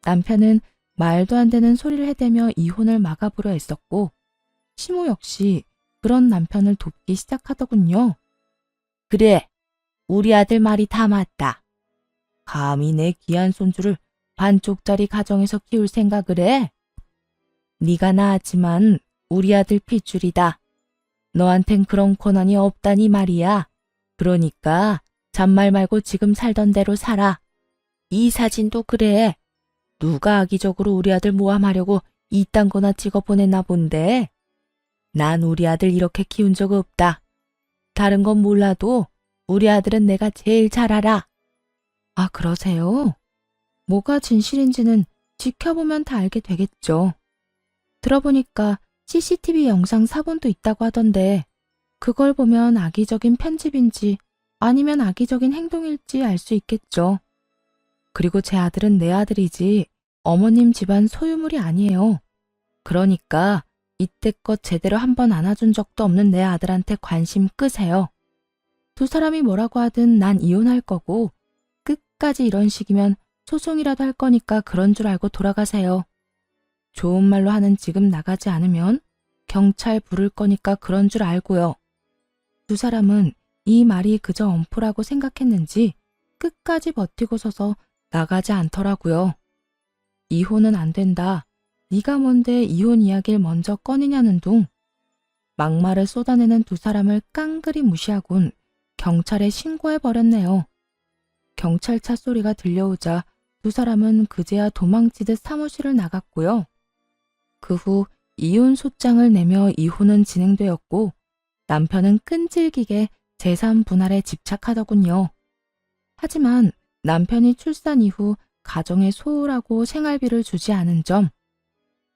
남편은 말도 안 되는 소리를 해대며 이혼을 막아보려 애썼고 시모 역시 그런 남편을 돕기 시작하더군요. 그래, 우리 아들 말이 다 맞다. 감히 내 귀한 손주를 반쪽짜리 가정에서 키울 생각을 해? 네가 낳았지만 우리 아들 핏줄이다. 너한텐 그런 권한이 없다니 말이야. 그러니까 잔말 말고 지금 살던 대로 살아. 이 사진도 그래. 누가 악의적으로 우리 아들 모함하려고 이딴 거나 찍어 보냈나 본데. 난 우리 아들 이렇게 키운 적 없다. 다른 건 몰라도 우리 아들은 내가 제일 잘 알아. 아, 그러세요? 뭐가 진실인지는 지켜보면 다 알게 되겠죠. 들어보니까 CCTV 영상 사본도 있다고 하던데 그걸 보면 악의적인 편집인지 아니면 악의적인 행동일지 알 수 있겠죠. 그리고 제 아들은 내 아들이지 어머님 집안 소유물이 아니에요. 그러니까 이때껏 제대로 한번 안아준 적도 없는 내 아들한테 관심 끄세요. 두 사람이 뭐라고 하든 난 이혼할 거고 끝까지 이런 식이면 소송이라도 할 거니까 그런 줄 알고 돌아가세요. 좋은 말로 하는 지금 나가지 않으면 경찰 부를 거니까 그런 줄 알고요. 두 사람은 이 말이 그저 엄포라고 생각했는지 끝까지 버티고 서서 나가지 않더라고요. 이혼은 안 된다. 네가 뭔데 이혼 이야기를 먼저 꺼내냐는 둥. 막말을 쏟아내는 두 사람을 깡그리 무시하곤 경찰에 신고해버렸네요. 경찰차 소리가 들려오자 두 사람은 그제야 도망치듯 사무실을 나갔고요. 그 후 이혼 소장을 내며 이혼은 진행되었고 남편은 끈질기게 재산 분할에 집착하더군요. 하지만 남편이 출산 이후 가정에 소홀하고 생활비를 주지 않은 점,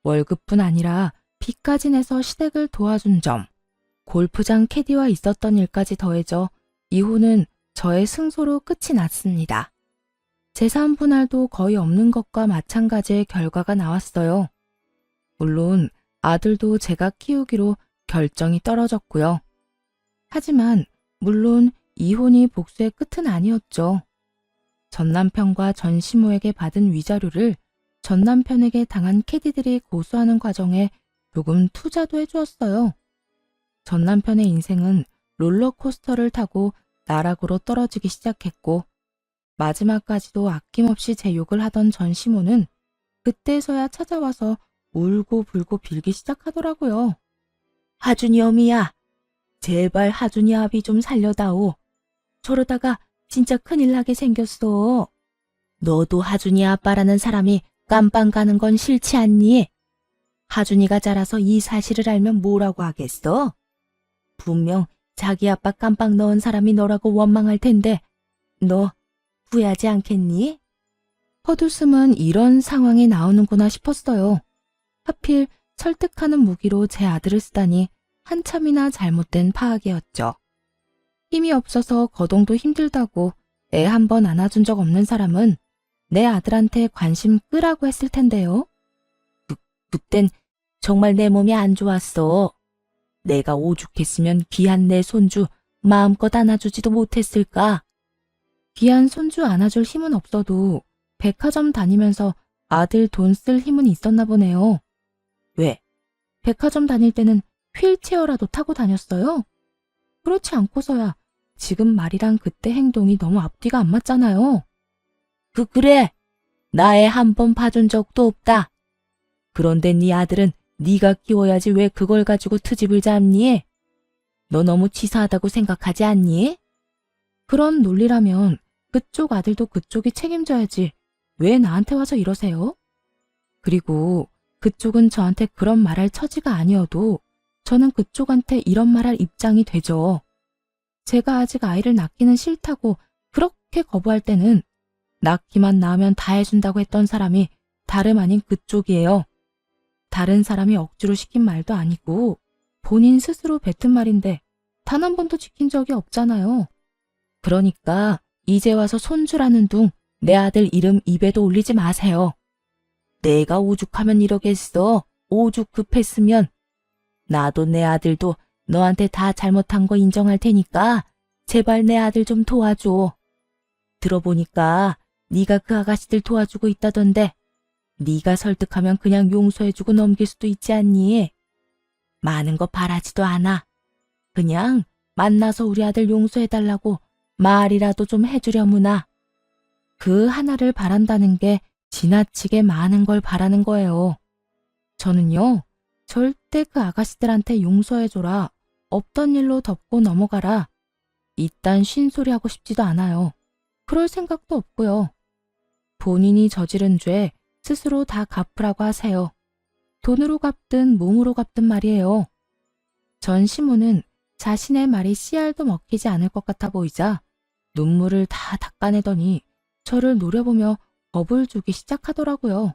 월급뿐 아니라 빚까지 내서 시댁을 도와준 점, 골프장 캐디와 있었던 일까지 더해져 이혼은 저의 승소로 끝이 났습니다. 재산 분할도 거의 없는 것과 마찬가지의 결과가 나왔어요. 물론 아들도 제가 키우기로 결정이 떨어졌고요. 하지만 물론 이혼이 복수의 끝은 아니었죠. 전 남편과 전 시모에게 받은 위자료를 전 남편에게 당한 캐디들이 고소하는 과정에 조금 투자도 해주었어요. 전 남편의 인생은 롤러코스터를 타고 나락으로 떨어지기 시작했고 마지막까지도 아낌없이 제 욕을 하던 전 시모는 그때서야 찾아와서 울고불고 빌기 시작하더라고요. 하준이 어미야, 제발 하준이 아비 좀 살려다오. 저러다가 진짜 큰일 나게 생겼어. 너도 하준이 아빠라는 사람이 깜빵 가는 건 싫지 않니? 하준이가 자라서 이 사실을 알면 뭐라고 하겠어? 분명 자기 아빠 깜빵 넣은 사람이 너라고 원망할 텐데 너 후회하지 않겠니? 헛웃음은 이런 상황이 나오는구나 싶었어요. 하필 설득하는 무기로 제 아들을 쓰다니 한참이나 잘못된 파악이었죠. 힘이 없어서 거동도 힘들다고 애 한 번 안아준 적 없는 사람은 내 아들한테 관심 끄라고 했을 텐데요. 그땐 정말 내 몸이 안 좋았어. 내가 오죽했으면 귀한 내 손주 마음껏 안아주지도 못했을까. 귀한 손주 안아줄 힘은 없어도 백화점 다니면서 아들 돈 쓸 힘은 있었나 보네요. 왜? 백화점 다닐 때는 휠체어라도 타고 다녔어요? 그렇지 않고서야 지금 말이랑 그때 행동이 너무 앞뒤가 안 맞잖아요. 그래. 나 애 한 번 봐준 적도 없다. 그런데 네 아들은 네가 키워야지 왜 그걸 가지고 트집을 잡니? 너 너무 치사하다고 생각하지 않니? 그런 논리라면 그쪽 아들도 그쪽이 책임져야지 왜 나한테 와서 이러세요? 그리고 그쪽은 저한테 그런 말할 처지가 아니어도 저는 그쪽한테 이런 말할 입장이 되죠. 제가 아직 아이를 낳기는 싫다고 그렇게 거부할 때는 낳기만 낳으면 다 해준다고 했던 사람이 다름 아닌 그쪽이에요. 다른 사람이 억지로 시킨 말도 아니고 본인 스스로 뱉은 말인데 단 한 번도 지킨 적이 없잖아요. 그러니까 이제 와서 손주라는 둥 내 아들 이름 입에도 올리지 마세요. 내가 오죽하면 이러겠어. 오죽 급했으면. 나도 내 아들도 너한테 다 잘못한 거 인정할 테니까 제발 내 아들 좀 도와줘. 들어보니까 네가 그 아가씨들 도와주고 있다던데 네가 설득하면 그냥 용서해주고 넘길 수도 있지 않니? 많은 거 바라지도 않아. 그냥 만나서 우리 아들 용서해달라고 말이라도 좀 해주려무나. 그 하나를 바란다는 게 지나치게 많은 걸 바라는 거예요. 저는요, 절대 그 아가씨들한테 용서해줘라, 없던 일로 덮고 넘어가라, 이딴 쉰소리 하고 싶지도 않아요. 그럴 생각도 없고요. 본인이 저지른 죄 스스로 다 갚으라고 하세요. 돈으로 갚든 몸으로 갚든 말이에요. 전 시모는 자신의 말이 씨알도 먹히지 않을 것 같아 보이자 눈물을 다 닦아내더니 저를 노려보며 겁을 주기 시작하더라고요.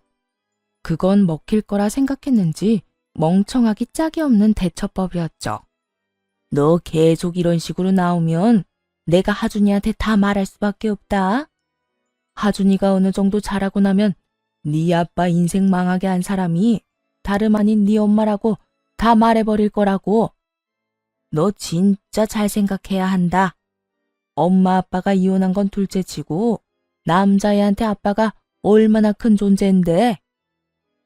그건 먹힐 거라 생각했는지 멍청하기 짝이 없는 대처법이었죠. 너 계속 이런 식으로 나오면 내가 하준이한테 다 말할 수밖에 없다. 하준이가 어느 정도 자라고 나면 네 아빠 인생 망하게 한 사람이 다름 아닌 네 엄마라고 다 말해버릴 거라고. 너 진짜 잘 생각해야 한다. 엄마 아빠가 이혼한 건 둘째치고 남자애한테 아빠가 얼마나 큰 존재인데.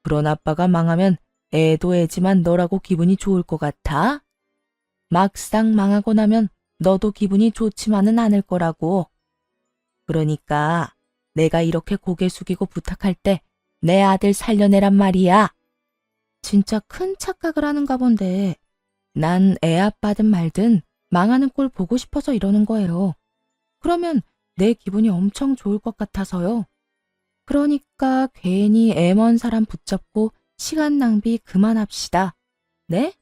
그런 아빠가 망하면 애도 애지만 너라고 기분이 좋을 것 같아? 막상 망하고 나면 너도 기분이 좋지만은 않을 거라고. 그러니까 내가 이렇게 고개 숙이고 부탁할 때 내 아들 살려내란 말이야. 진짜 큰 착각을 하는가 본데 난 애 아빠든 말든 망하는 꼴 보고 싶어서 이러는 거예요. 그러면 내 기분이 엄청 좋을 것 같아서요. 그러니까 괜히 애 먼 사람 붙잡고 시간 낭비 그만합시다. 네?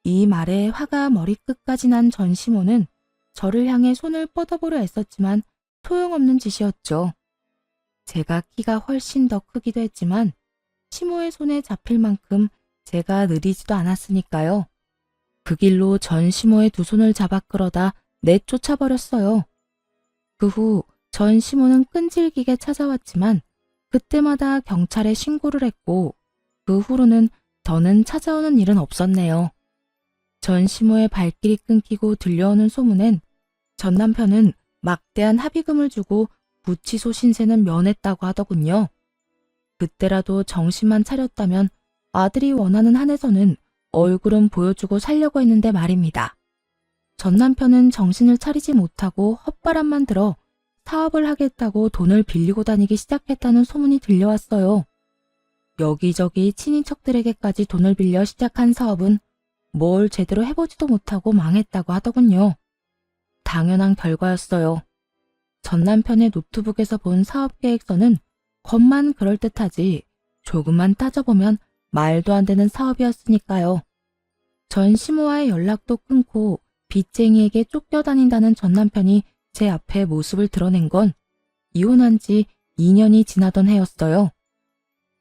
이 말에 화가 머리끝까지 난 전시모는 저를 향해 손을 뻗어보려 애썼지만 소용없는 짓이었죠. 제가 키가 훨씬 더 크기도 했지만 시모의 손에 잡힐 만큼 제가 느리지도 않았으니까요. 그 길로 전시모의 두 손을 잡아 끌어다 내쫓아버렸어요. 그 후 전시모는 끈질기게 찾아왔지만 그때마다 경찰에 신고를 했고 그 후로는 더는 찾아오는 일은 없었네요. 전시모의 발길이 끊기고 들려오는 소문엔 전 남편은 막대한 합의금을 주고 구치소 신세는 면했다고 하더군요. 그때라도 정신만 차렸다면 아들이 원하는 한에서는 얼굴은 보여주고 살려고 했는데 말입니다. 전 남편은 정신을 차리지 못하고 헛바람만 들어 사업을 하겠다고 돈을 빌리고 다니기 시작했다는 소문이 들려왔어요. 여기저기 친인척들에게까지 돈을 빌려 시작한 사업은 뭘 제대로 해보지도 못하고 망했다고 하더군요. 당연한 결과였어요. 전 남편의 노트북에서 본 사업 계획서는 겉만 그럴듯하지 조금만 따져보면 말도 안 되는 사업이었으니까요. 전 시모와의 연락도 끊고 빚쟁이에게 쫓겨다닌다는 전 남편이 제 앞에 모습을 드러낸 건 이혼한 지 2년이 지나던 해였어요.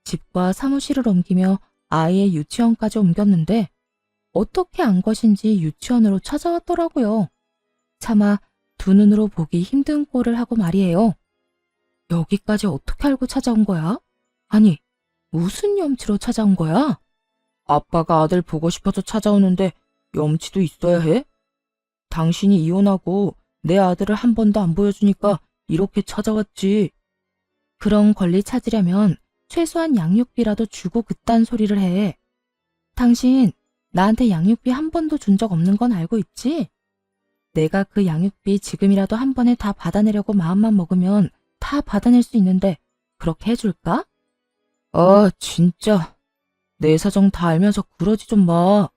집과 사무실을 옮기며 아이의 유치원까지 옮겼는데 어떻게 안 것인지 유치원으로 찾아왔더라고요. 차마 두 눈으로 보기 힘든 꼴을 하고 말이에요. 여기까지 어떻게 알고 찾아온 거야? 아니, 무슨 염치로 찾아온 거야? 아빠가 아들 보고 싶어서 찾아오는데 염치도 있어야 해? 당신이 이혼하고 내 아들을 한 번도 안 보여주니까 이렇게 찾아왔지. 그런 권리 찾으려면 최소한 양육비라도 주고 그딴 소리를 해. 당신 나한테 양육비 한 번도 준 적 없는 건 알고 있지? 내가 그 양육비 지금이라도 한 번에 다 받아내려고 마음만 먹으면 다 받아낼 수 있는데 그렇게 해줄까? 진짜. 내 사정 다 알면서 그러지 좀 마.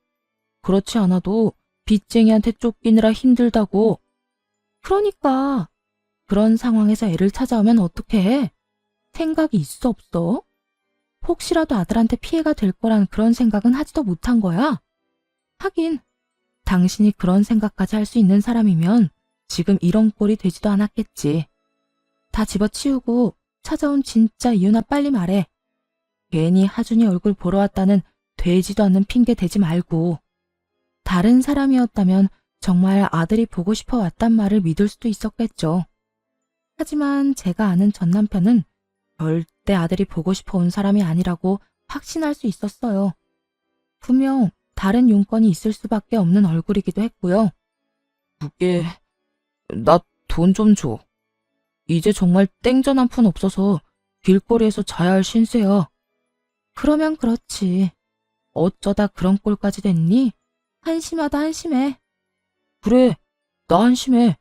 그렇지 않아도 빚쟁이한테 쫓기느라 힘들다고. 그러니까 그런 상황에서 애를 찾아오면 어떡해? 해? 생각이 있어 없어? 혹시라도 아들한테 피해가 될 거란 그런 생각은 하지도 못한 거야? 하긴 당신이 그런 생각까지 할 수 있는 사람이면 지금 이런 꼴이 되지도 않았겠지. 다 집어치우고 찾아온 진짜 이유나 빨리 말해. 괜히 하준이 얼굴 보러 왔다는 되지도 않는 핑계 대지 말고. 다른 사람이었다면 정말 아들이 보고 싶어 왔단 말을 믿을 수도 있었겠죠. 하지만 제가 아는 전 남편은 절대 아들이 보고 싶어 온 사람이 아니라고 확신할 수 있었어요. 분명 다른 용건이 있을 수밖에 없는 얼굴이기도 했고요. 그게 나 돈 좀 줘. 이제 정말 땡전 한 푼 없어서 길거리에서 자야 할 신세야. 그러면 그렇지. 어쩌다 그런 꼴까지 됐니? 한심하다 한심해. 그래, 나 한심해.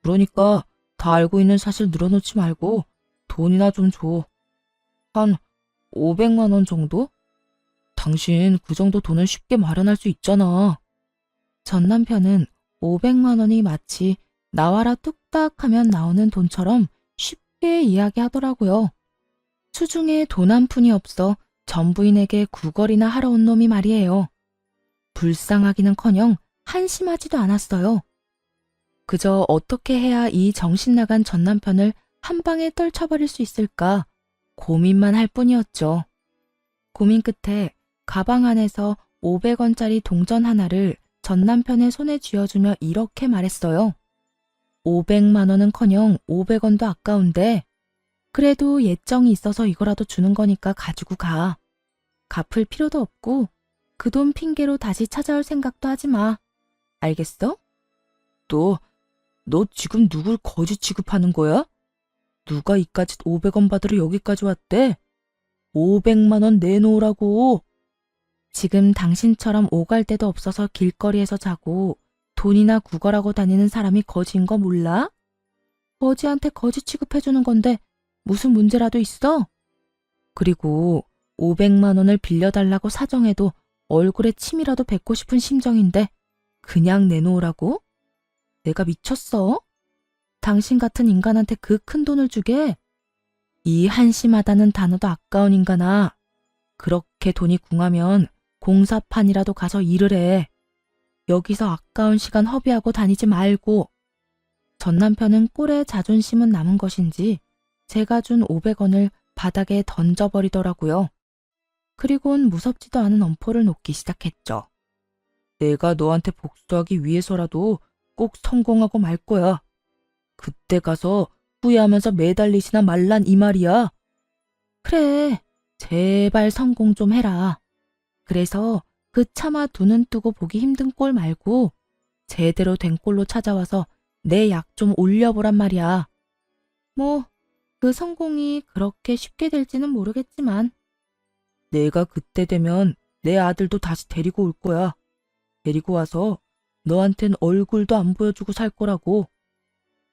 그러니까 다 알고 있는 사실 늘어놓지 말고 돈이나 좀 줘. 한 500만 원 정도? 당신 그 정도 돈은 쉽게 마련할 수 있잖아. 전 남편은 500만 원이 마치 나와라 뚝딱 하면 나오는 돈처럼 쉽게 이야기하더라고요. 수중에 돈 한 푼이 없어 전 부인에게 구걸이나 하러 온 놈이 말이에요. 불쌍하기는커녕 한심하지도 않았어요. 그저 어떻게 해야 이 정신 나간 전 남편을 한 방에 떨쳐버릴 수 있을까 고민만 할 뿐이었죠. 고민 끝에 가방 안에서 500원짜리 동전 하나를 전 남편의 손에 쥐어주며 이렇게 말했어요. 500만 원은커녕 500원도 아까운데 그래도 예정이 있어서 이거라도 주는 거니까 가지고 가. 갚을 필요도 없고 그 돈 핑계로 다시 찾아올 생각도 하지 마. 알겠어? 너 지금 누굴 거지 취급하는 거야? 누가 이까짓 500원 받으러 여기까지 왔대? 500만 원 내놓으라고. 지금 당신처럼 오갈 데도 없어서 길거리에서 자고 돈이나 구걸하고 다니는 사람이 거지인 거 몰라? 거지한테 거지 취급해주는 건데 무슨 문제라도 있어? 그리고 500만 원을 빌려달라고 사정해도 얼굴에 침이라도 뱉고 싶은 심정인데 그냥 내놓으라고? 내가 미쳤어? 당신 같은 인간한테 그 큰 돈을 주게? 이 한심하다는 단어도 아까운 인간아. 그렇게 돈이 궁하면 공사판이라도 가서 일을 해. 여기서 아까운 시간 허비하고 다니지 말고. 전 남편은 꼴에 자존심은 남은 것인지 제가 준 500원을 바닥에 던져버리더라고요. 그리곤 무섭지도 않은 엄포를 놓기 시작했죠. 내가 너한테 복수하기 위해서라도 꼭 성공하고 말 거야. 그때 가서 후회하면서 매달리시나 말란 이 말이야. 그래, 제발 성공 좀 해라. 그래서 그 차마 두 눈 뜨고 보기 힘든 꼴 말고 제대로 된 꼴로 찾아와서 내 약 좀 올려보란 말이야. 뭐, 그 성공이 그렇게 쉽게 될지는 모르겠지만 내가 그때 되면 내 아들도 다시 데리고 올 거야. 데리고 와서 너한텐 얼굴도 안 보여주고 살 거라고.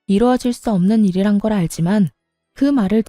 이루어질 수 없는 일이란 걸 알지만 그 말을